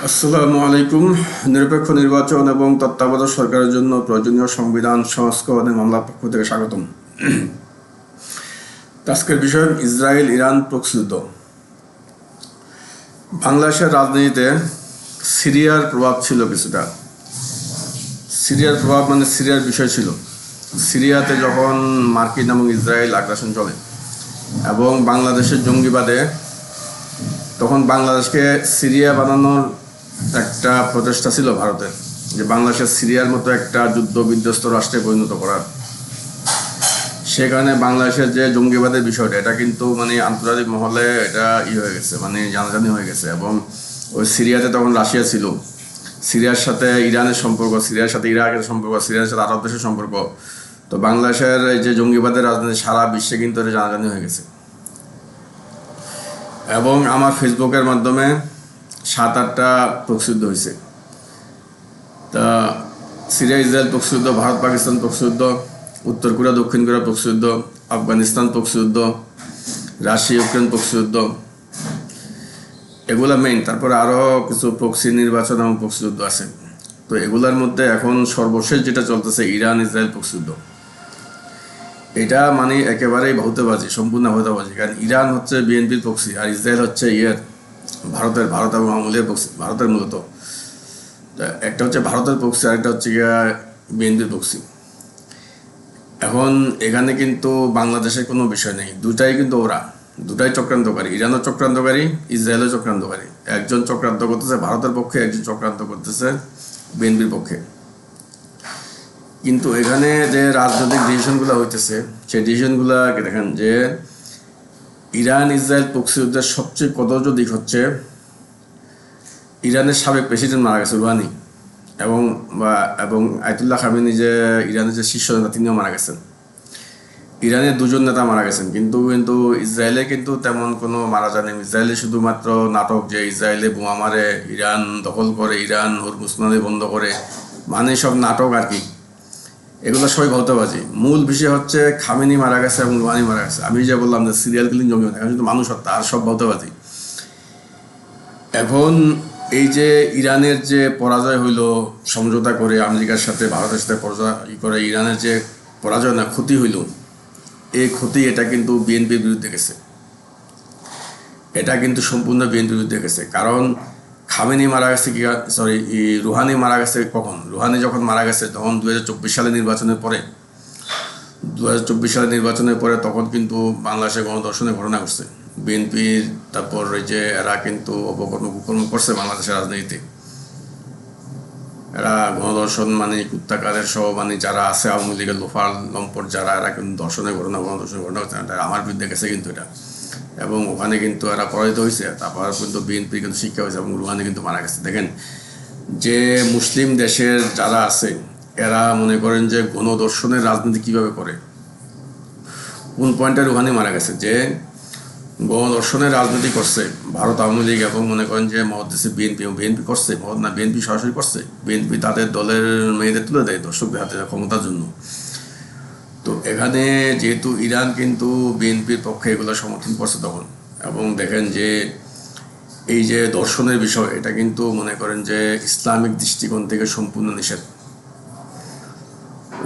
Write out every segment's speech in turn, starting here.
আসসালামু আলাইকুম। নিরপেক্ষ নির্বাচন এবং তত্ত্বাবধায়ক সরকারের জন্য প্রয়োজনীয় সংবিধান সংস্করণের মামলার পক্ষ থেকে স্বাগতম। আজকের বিষয় ইসরায়েল ইরান প্রক্সি-যুদ্ধ। বাংলাদেশের রাজনীতিতে সিরিয়ার প্রভাব ছিল কিছুটা। সিরিয়ার প্রভাব মানে সিরিয়ার বিষয় ছিল। সিরিয়াতে যখন মার্কিন এবং ইসরায়েল আগ্রাসন চলে এবং বাংলাদেশের জঙ্গিবাদে, তখন বাংলাদেশকে সিরিয়া বানানোর একটা প্রচেষ্টা ছিল ভারতের, যে বাংলাদেশের সিরিয়ার মতো একটা যুদ্ধ বিধ্বস্ত রাষ্ট্রে পরিণত করার। সে কারণে বাংলাদেশের যে জঙ্গিবাদের বিষয়টা, এটা কিন্তু মানে আন্তর্জাতিক মহলে এটা হয়ে গেছে, মানে জানাজানি হয়ে গেছে। এবং ওই সিরিয়াতে তখন রাশিয়া ছিল, সিরিয়ার সাথে ইরানের সম্পর্ক, সিরিয়ার সাথে ইরাকের সম্পর্ক, সিরিয়ার সাথে আরব দেশের সম্পর্ক। তো বাংলাদেশের এই যে জঙ্গিবাদের রাজনীতি সারা বিশ্বে কিন্তু এটা জানাজানি হয়ে গেছে। এবং আমার ফেসবুকের মাধ্যমে 7-8টা প্রক্সি-যুদ্ধ হয়েছে। তা সিরিয়া ইসরায়েল প্রক্সি-যুদ্ধ, ভারত পাকিস্তান প্রক্সি-যুদ্ধ, উত্তর কোরিয়া দক্ষিণ কোরিয়া প্রক্সি-যুদ্ধ, আফগানিস্তান প্রক্সি-যুদ্ধ, রাশিয়া ইউক্রেন প্রক্সি-যুদ্ধ, এগুলা মেইন। তারপরে আরও কিছু প্রক্সি নির্বাচন এবং প্রক্সি-যুদ্ধ আছে। তো এগুলার মধ্যে এখন সর্বশেষ যেটা চলতেছে ইরান ইসরায়েল প্রক্সি-যুদ্ধ। এটা মানে একেবারেই ভৌতবাজি, সম্পূর্ণ ভৌতবাজি। কারণ ইরান হচ্ছে বিএনপির প্রক্সি, আর ইসরায়েল হচ্ছে ভারত এবং আওয়ামী লীগের প্রক্সি, ভারতের মূলত। একটা হচ্ছে ভারতের প্রক্সি, আর একটা হচ্ছে বিএনপির প্রক্সি। এখন এখানে কিন্তু বাংলাদেশের কোনো বিষয় নেই, দুটাই কিন্তু দুটাই চক্রান্তকারী। ইরানও চক্রান্তকারী, ইসরায়েলও চক্রান্তকারী। একজন চক্রান্ত করতেছে ভারতের পক্ষে, একজন চক্রান্ত করতেছে বিএনপির পক্ষে। কিন্তু এখানে যে রাজনৈতিক ডিসিশনগুলো হইতেছে, সেই ডিসিশনগুলোকে দেখেন যে ইরান ইসরায়েল প্রক্সি-যুদ্ধের সবচেয়ে কদর্য দিক হচ্ছে ইরানের সাবেক প্রেসিডেন্ট মারা গেছে, রুহানি, এবং আয়াতুল্লাহ খামেনি যে ইরানের যে শীর্ষ নেতা, তিনিও মারা গেছেন। ইরানের 2জন নেতা মারা গেছেন, কিন্তু ইসরায়েলে কিন্তু তেমন কোনো মারা যায়নি। ইসরায়েলে শুধুমাত্র নাটক, যে ইসরায়েলে বোমা মারে, ইরান দখল করে, ইরান হরমুজ নদী বন্ধ করে, মানে সব নাটক আর কি। এগুলো সবই ভৌতবাজি। মূল বিষয় হচ্ছে খামেনি মারা গেছে এবং রুহানি মারা গেছে। আমি যে বললাম যে সিরিয়াল কিলিং জঙ্গি, এখন শুধু মানুষ হত্যা, আর সব ভৌতবাজি। এখন এই যে ইরানের যে পরাজয় হইল সমঝোতা করে আমেরিকার সাথে, ভারতের সাথে করে, ইরানের যে পরাজয় না, ক্ষতি হইল, এই ক্ষতি এটা কিন্তু বিএনপির বিরুদ্ধে গেছে। এটা কিন্তু সম্পূর্ণ বিএনপির বিরুদ্ধে গেছে। কারণ খামেনি মারা গেছে রুহানি মারা গেছে কখন? রুহানি যখন মারা গেছে তখন 2024 সালে নির্বাচনের পরে, 2024 সালে নির্বাচনের পরে তখন কিন্তু বাংলাদেশে গণধর্ষণের ঘটনা ঘটছে। বিএনপির তারপর ওই যে এরা কিন্তু কুকর্ম করছে বাংলাদেশের রাজনীতিতে। এরা গণধর্ষণ মানে কুত্তাকারের সহ, মানে যারা আছে আওয়ামী লীগের লোফার লম্পট যারা, এরা কিন্তু গণধর্ষণের ঘটনা হচ্ছে, আমার বিরুদ্ধে গেছে কিন্তু এটা। এবং ওখানে কিন্তু এরা পরাজিত হয়েছে। তারপর কিন্তু বিএনপি কিন্তু শিক্ষা হয়েছে, এবং রুহানি কিন্তু মারা গেছে। দেখেন যে মুসলিম দেশের যারা আছে, এরা মনে করেন যে গণধর্ষণের রাজনীতি কিভাবে করে, কোন পয়েন্টে রুহানি মারা গেছে, যে গণধর্ষণের রাজনীতি করছে ভারত আওয়ামী লীগ, এবং মনে করেন যে মহাদেশে বিএনপি করছে, বিএনপি সরাসরি করছে। বিএনপি তাদের দলের মেয়েদের তুলে দেয় দর্শকদের হাতে ক্ষমতার জন্য। তো এখানে যেহেতু ইরান কিন্তু বিএনপির পক্ষে এগুলো সমর্থন করছে তখন, এবং দেখেন যে এই যে দর্শনের বিষয়, এটা কিন্তু মনে করেন যে ইসলামিক দৃষ্টিকোণ থেকে সম্পূর্ণ নিষেধ।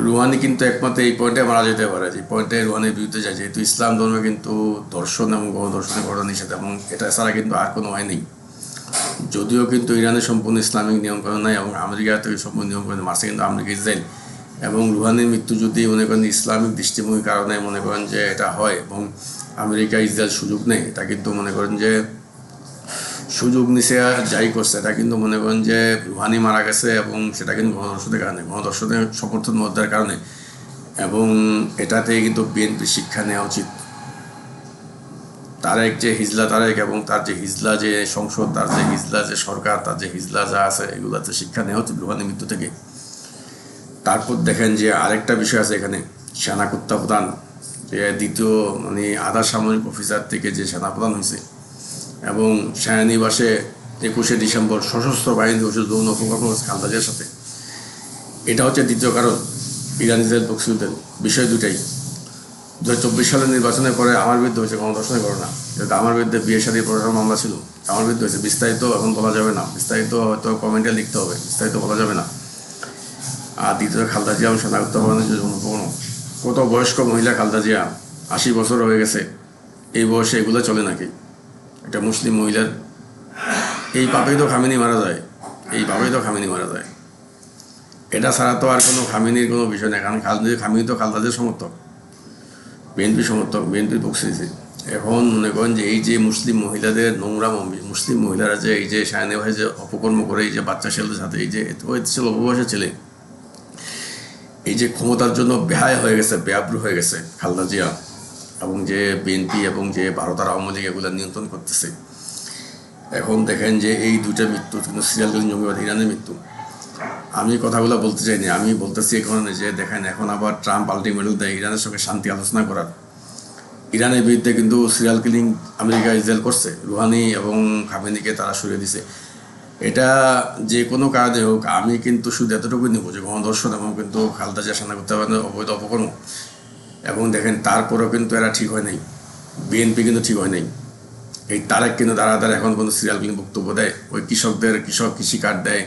রুহানি কিন্তু একমাত্র এই পয়েন্টে মারা যেতে পারে, যে পয়েন্টে রুহানির বিরুদ্ধে যায়, যেহেতু ইসলাম ধর্মে কিন্তু দর্শন এবং গণধর্ষণের ঘটনা নিষেধ, এবং এটা ছাড়া কিন্তু আর কোনো হয় নেই। যদিও কিন্তু ইরানের সম্পূর্ণ ইসলামিক নিয়মকানুন নাই, এবং আমেরিকা থেকে সম্পূর্ণ নিয়মকানুন মারছে কিন্তু আমেরিকা, ইসরায়েল। এবং রুহানির মৃত্যু যদি মনে করেন ইসলামিক দৃষ্টিভঙ্গির কারণে মনে করেন যে এটা হয়, এবং আমেরিকা ইসরায়েল সুযোগ নেই, এটা কিন্তু মনে করেন যে সুযোগ নিছে যাই করছে, এটা কিন্তু মনে করেন যে রুহানি মারা গেছে, এবং সেটা কিন্তু গণধর্ষণের সমর্থন মধ্যার কারণে। এবং এটাতে কিন্তু বিএনপি শিক্ষা নেওয়া উচিত। তারেক যে হিজলা তারেক, এবং তার যে হিজলা যে সংসদ, তার যে হিজলা যে সরকার, তার যে হিজলা যা আছে, এগুলোতে শিক্ষা নেওয়া উচিত রুহানির মৃত্যু থেকে। তারপর দেখেন যে আরেকটা বিষয় আছে এখানে, সেনা তত্ত্বাবধান, যে দ্বিতীয় মানে আধা সামরিক অফিসার থেকে যে সেনাপ্রধান হয়েছে, এবং সেনানিবাসে 21শে ডিসেম্বর সশস্ত্র বাহিনী যৌন অপকর্ম হচ্ছে খালেদা জিয়ার সাথে। এটা হচ্ছে দ্বিতীয় কারণ ইরান ইসরায়েল প্রক্সি-যুদ্ধের বিষয় দুটাই। 2024 সালের নির্বাচনের পরে আমার বিরুদ্ধে হয়েছে গণধর্ষণের ঘটনা, যেটা আমার বিরুদ্ধে বিয়ে শাদী প্রশাসন মামলা ছিল, আমার বিরুদ্ধে হয়েছে। বিস্তারিত এখন বলা যাবে না, বিস্তারিত হয়তো কমেন্টে লিখতে হবে, বিস্তারিত বলা যাবে না। আর দ্বিতীয়, খালেদা জিয়া শনাক্তকরণের যে যৌন, কত বয়স্ক মহিলা খালেদা জিয়া, 80 বছর হয়ে গেছে, এই বয়সে এগুলো চলে নাকি? এটা মুসলিম মহিলার, এই পাপেই তো খামেনি মারা যায়, এই পাপেই তো খামেনি মারা যায়। এটা ছাড়া তো আর কোনো খামেনির কোনো বিষয় নেই, কারণ খামেনি তো খালেদা জিয়ার সমর্থক, বিএনপি সমর্থক, বিএনপির পক্ষে। এখন মনে করেন যে এই যে মুসলিম মহিলাদের নোংরা, মুসলিম মহিলারা যে এই যে সায়নে ভাই যে অপকর্ম করে, এই যে বাচ্চা ছেলেদের সাথে, এই যে ছিল অপবয়সের ছেলে, এই যে ক্ষমতার জন্য বেহায় হয়ে গেছে, বেআব্রু হয়ে গেছে খালেদা জিয়া, এবং যে বিএনপি এবং যে ভারত আর আওয়ামী লীগ এগুলো নিয়ন্ত্রণ করতেছে। এখন দেখেন যে এই দুইটা মৃত্যু কিন্তু সিরিয়াল কিলিং, জঙ্গিবাদ, ইরানের মৃত্যু। আমি কথাগুলো বলতে চাইনি, আমি বলতেছি এখানে যে দেখেন এখন আবার ট্রাম্প আলটিমেটাম দেয় ইরানের সঙ্গে শান্তি আলোচনা করার। ইরানের বিরুদ্ধে কিন্তু সিরিয়াল কিলিং আমেরিকা ইসরায়েল করছে, রুহানি এবং খামেনিকে তারা সরিয়ে দিছে। এটা যে কোনো কারণে হোক, আমি কিন্তু শুধু এতটুকুই নেব যে গণধর্ষণ এবং কিন্তু খালেদা জিয়া সামনা করতে পারে অবৈধ অপকর্ম। এবং দেখেন তারপরেও কিন্তু এরা ঠিক হয় নাই, বিএনপি কিন্তু ঠিক হয় নাই। এই তারেক কিন্তু দাঁড়া এখন কোনো সিরিয়াল কিলিং বক্তব্য দেয়, ওই কৃষি কার্ড দেয়,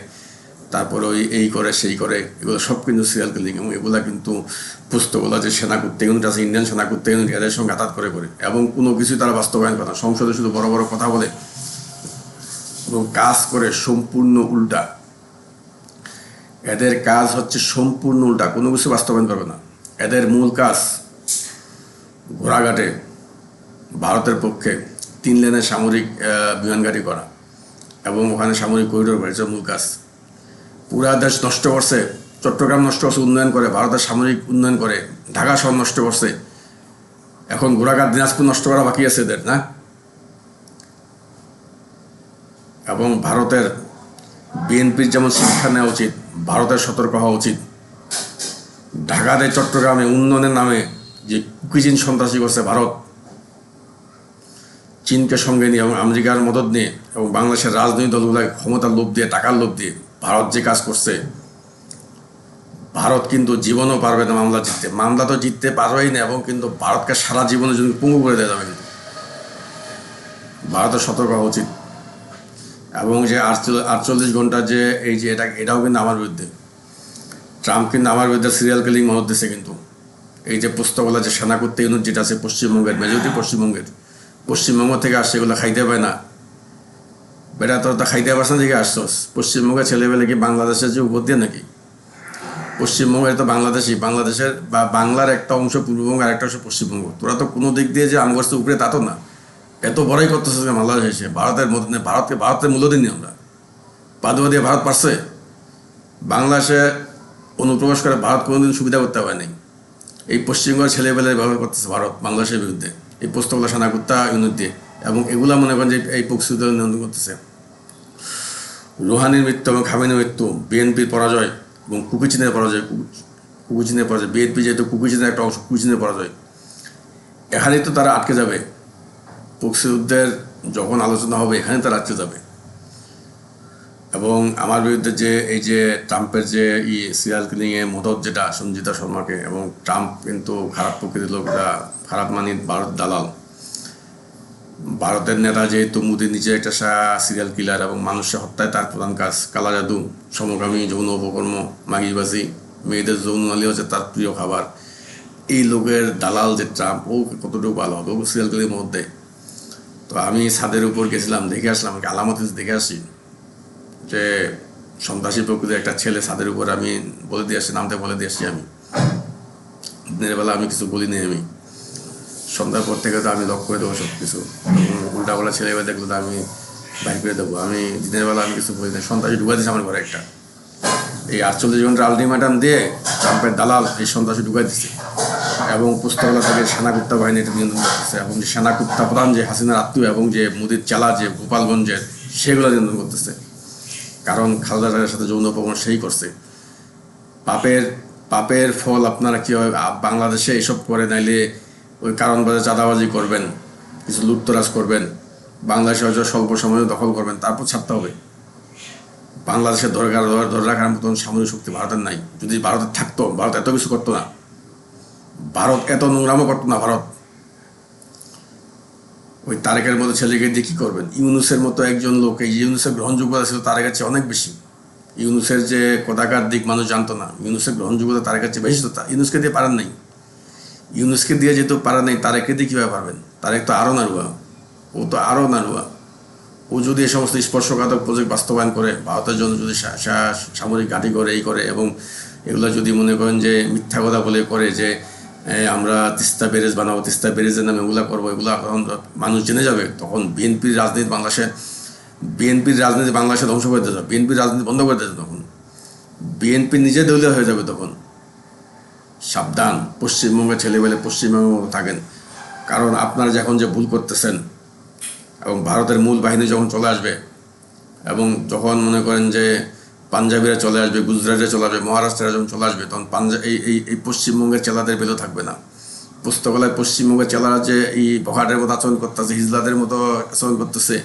তারপরে ওই এই করে সেই করে, এগুলো সব কিন্তু সিরিয়াল কিলিং। এবং এগুলা কিন্তু পুস্তকগুলো যে সেনাকুত্তে ইউনিট আছে, ইন্ডিয়ান সেনাকুত্তে ইউনিট, এদের সঙ্গে আঘাত করে এবং কোনো কিছুই তারা বাস্তবায়ন করে না। সংসদে শুধু বড় বড় কথা বলে এবং কাজ করে সম্পূর্ণ উল্টা। এদের কাজ হচ্ছে সম্পূর্ণ উল্টা, কোনো কিছু বাস্তবায়ন করবে না। এদের মূল কাজ ঘোড়াঘাটে ভারতের পক্ষে 3 লেনের সামরিক বিমান ঘাঁটি করা এবং ওখানে সামরিক করিডোর বাড়িছে মূল কাজ। পুরা দেশ নষ্ট করছে, চট্টগ্রাম নষ্ট করছে, উন্নয়ন করে, ভারতের সামরিক উন্নয়ন করে, ঢাকা শহর নষ্ট করছে। এখন ঘোড়াঘাট, দিনাজপুর নষ্ট করা বাকি আছে এদের, না? এবং ভারতের বিএনপির যেমন শিক্ষা নেওয়া উচিত, ভারতের সতর্ক হওয়া উচিত। ঢাকাতে, চট্টগ্রামে উন্নয়নের নামে যে কুকিচিন সন্ত্রাসী করছে ভারত, চীনকে সঙ্গে নিয়ে এবং আমেরিকার মদদ নিয়ে এবং বাংলাদেশের রাজনৈতিক দলগুলোকে ক্ষমতার লোভ দিয়ে, টাকার লোভ দিয়ে ভারত যে কাজ করছে, ভারত কিন্তু জীবনও পারবে না মামলা জিততে। মামলা তো জিততে পারবেই না, এবং কিন্তু ভারতকে সারা জীবনের জন্য পঙ্গু করে দেওয়া যাবে। কিন্তু ভারতের সতর্ক হওয়া উচিত। এবং যে 48 ঘন্টা যে এই যে এটাও কিন্তু আমার বিরুদ্ধে। ট্রাম্প কিন্তু আমার বিরুদ্ধে সিরিয়াল কিলিং মদত দিচ্ছে। কিন্তু এই যে পুস্তকগুলো যে সেনাকুত্তে ইউনিট যেটা আছে পশ্চিমবঙ্গের, মেজরিটি পশ্চিমবঙ্গ থেকে আসছে, এগুলো খাইতে পায় না। বেটা তোর তা খাইতে পারছ না, দিকে আসছস। পশ্চিমবঙ্গের ছেলেবেলে কি বাংলাদেশের যে উপর দিয়ে নাকি? পশ্চিমবঙ্গের তো বাংলাদেশের বা বাংলার একটা অংশ পূর্ববঙ্গ, আর একটা অংশ পশ্চিমবঙ্গ। তোরা তো কোনো দিক দিয়ে যে আমগর্ষ উপরে তা তো না। এত বড়ই করতেছে বাংলাদেশ এসে ভারতের মধ্যে, ভারতের মূল্য দিনই আমরা। পাদুয়া দিয়ে ভারত পারছে বাংলাদেশে অনুপ্রবেশ করে, ভারত কোনোদিন সুবিধা করতে পারে নাই। এই পশ্চিমবঙ্গের ছেলেবেলায় ব্যবহার করতেছে ভারত বাংলাদেশের বিরুদ্ধে, এই পুস্তকগুলো সেনাকুত্তা ইউনিট দিয়ে। এবং এগুলা মনে করেন যে এই পক্ষিত নিয়ন্ত্রণ করতেছে। রুহানির মৃত্যু এবং খামেনির মৃত্যু, বিএনপির পরাজয় এবং কুকিচিনের পরাজয়, বিএনপি যেহেতু কুকিচিনের একটা অংশ, কুকিচিনের পরাজয়, এখানেই তো তারা আটকে যাবে। মুক্তিযুদ্ধের যখন আলোচনা হবে এখানে তারা আটকে যাবে। এবং আমার বিরুদ্ধে যে এই যে ট্রাম্পের যে সিরিয়াল কিলিংয়ে মদত, যেটা সঞ্জিতা শর্মাকে, এবং ট্রাম্প কিন্তু খারাপ প্রকৃতির লোকরা, খারাপ মানির ভারত দালাল। ভারতের নেতা যেহেতু মোদি নিজে একটা সিরিয়াল কিলার এবং মানুষের হত্যায় তার প্রধান কাজ, কালা জাদু, সমকামী, যৌন উপকর্ম, মাগিবাজি, মেয়েদের যৌন নালী হচ্ছে তার প্রিয় খাবার। এই লোকের দালাল যে ট্রাম্প, ও কতটুকু ভালো হবে, ও সিরিয়াল কিলিংয়ের মধ্যে। তো আমি ছাদের উপর গেছিলাম, দেখে আসলাম, আলামত দেখে আসি যে সন্ত্রাসী প্রকৃতির একটা ছেলে ছাদের উপর, আমি বলে দিয়ে আসছি, নামতে বলে দিয়ে আসছি। আমি দিনের বেলা আমি কিছু বলিনি, আমি সন্ধ্যার পর থেকে তো আমি লক করে দেবো সব কিছু। উল্টাপাল্টা ছেলে এবার দেখলো তো আমি বাইর করে দেবো। আমি দিনের বেলা আমি কিছু বলি না। সন্ত্রাসী ঢুকা দিয়েছে আমার ঘরে একটা, এই 48 ঘন্টার আলটিমেটাম দিয়ে ট্রাম্পের দালাল এই সন্ত্রাসী ঢুকাই দিচ্ছে। এবং পুস্তকলা থেকে সেনাকুত্তা বাহিনী এটা নিয়ন্ত্রণ করতেছে। এবং যে সেনাকুত্তা প্রধান যে হাসিনার আত্মীয় এবং যে মোদির চালা যে গোপালগঞ্জের, সেগুলো নিয়ন্ত্রণ করতেছে। কারণ খালেদা জিয়ার সাথে যৌন অপকর্ম সেই করছে। পাপের ফল আপনারা কীভাবে বাংলাদেশে এসব করে, নাইলে ওই কারণ বাজে চাঁদাবাজি করবেন, কিছু লুটতরাজ করবেন, বাংলাদেশে হয়তো স্বল্প সময়ে দখল করবেন, তারপর ছাড়তে হবে। বাংলাদেশের ধরে রাখার মতন সামরিক শক্তি ভারতের নাই। যদি ভারতের থাকতো, ভারত এত কিছু করতো না, ভারত এত নোংরামও করতো না। ভারত ওই তারেকের মতো ছেলেকে দিয়ে কী করবেন? ইউনুসের মতো একজন লোক, এই ইউনুসের গ্রহণযোগ্যতা ছিল তারেকের চেয়ে অনেক বেশি। ইউনুসের যে কোথাকার দিক মানুষ জানতো না, ইউনুসের গ্রহণযোগ্যতা তারেকের চেয়ে বেশি। তো ইউনুসকে দিয়ে পারেন নাই, ইউনুসকে দিয়ে যেহেতু পারেন নাই, তারেককে দিয়ে কীভাবে পারবেন? তারেক তো আরও নাড়ুয়া, ও তো আরও নাড়ুয়া। ও যদি এই সমস্ত স্পর্শঘাতক প্রজেক্ট বাস্তবায়ন করে, ভারতের জন্য যদি সামরিক ঘাঁটি করে এই করে, এবং এগুলো যদি মনে করেন যে মিথ্যা কথা বলে করে যে আমরা তিস্তা ব্যারেজ বানাবো, তিস্তা ব্যারেজের নামে এগুলো করবো, এগুলো যখন মানুষ জেনে যাবে, তখন বিএনপির রাজনীতি বাংলাদেশে ধ্বংস করে দিতে যাবে, বিএনপির রাজনীতি বন্ধ করে দিতে, তখন বিএনপি নিজে দলীয় হয়ে যাবে। তখন সাবধান, পশ্চিমবঙ্গের ছেলেবেলে পশ্চিমবঙ্গের মতো থাকেন। কারণ আপনারা যখন যে ভুল করতেছেন, এবং ভারতের মূল বাহিনী যখন চলে আসবে, এবং যখন মনে করেন যে পাঞ্জাবিরা চলে আসবে, গুজরাটে চলে আসবে, মহারাষ্ট্রে যখন চলে আসবে, তখন এই পশ্চিমবঙ্গের চেলাদের বেলো থাকবে না। পুস্তকালয় পশ্চিমবঙ্গের চেলারা যে এই বখাটের মতো আচরণ করতেছে, হিজলাদের মতো আচরণ করতেছে,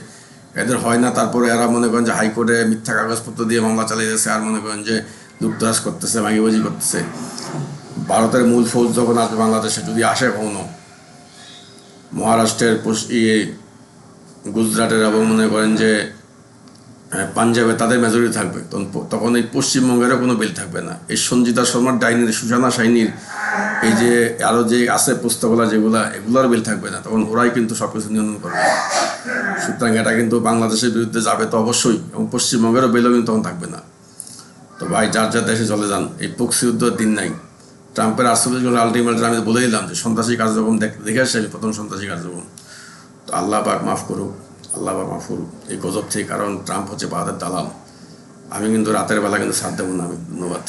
এদের হয় না। তারপরে এরা মনে করেন যে হাইকোর্টে মিথ্যা কাগজপত্র দিয়ে মামলা চালিয়েছে, আর মনে করেন যে লুপ্তরাজ করতেছে, ভাঙিবাজি করতেছে। ভারতের মূল ফৌজ যখন আসবে বাংলাদেশে, যদি আসে কখনো, মহারাষ্ট্রের গুজরাটের এবং মনে করেন যে পাঞ্জাবে তাদের মেজরিটি থাকবে, তখন এই পশ্চিমবঙ্গেরও কোনো বিল থাকবে না। এই সঞ্জিতা শর্মার ডাইনির, সুশানা শাইনির, এই যে আরও যে আছে পুস্তকগুলা যেগুলা, এগুলোর বিল থাকবে না। তখন ওরাই কিন্তু সব কিছু নিয়ন্ত্রণ করবে। সুতরাং এটা কিন্তু বাংলাদেশের বিরুদ্ধে যাবে তো অবশ্যই, এবং পশ্চিমবঙ্গেরও বিলও কিন্তু তখন থাকবে না। তো ভাই, যার যার দেশে চলে যান, এই প্রক্সি যুদ্ধের দিন নাই। ট্রাম্পের 48 ঘন্টা আলটিমেটাম আমি বলে দিলাম যে সন্ত্রাসী কার্যক্রম দেখে আসছে, আমি প্রথম সন্ত্রাসী কার্যক্রম। তো আল্লাহ পাক মাফ করুক, আল্লাহ পাক মাফ করুক এই গজব থেকে। কারণ ট্রাম্প হচ্ছে ভারতের দালাল। আমি কিন্তু রাতের বেলা কিন্তু ছাড় দেবো না। আমি ধন্যবাদ।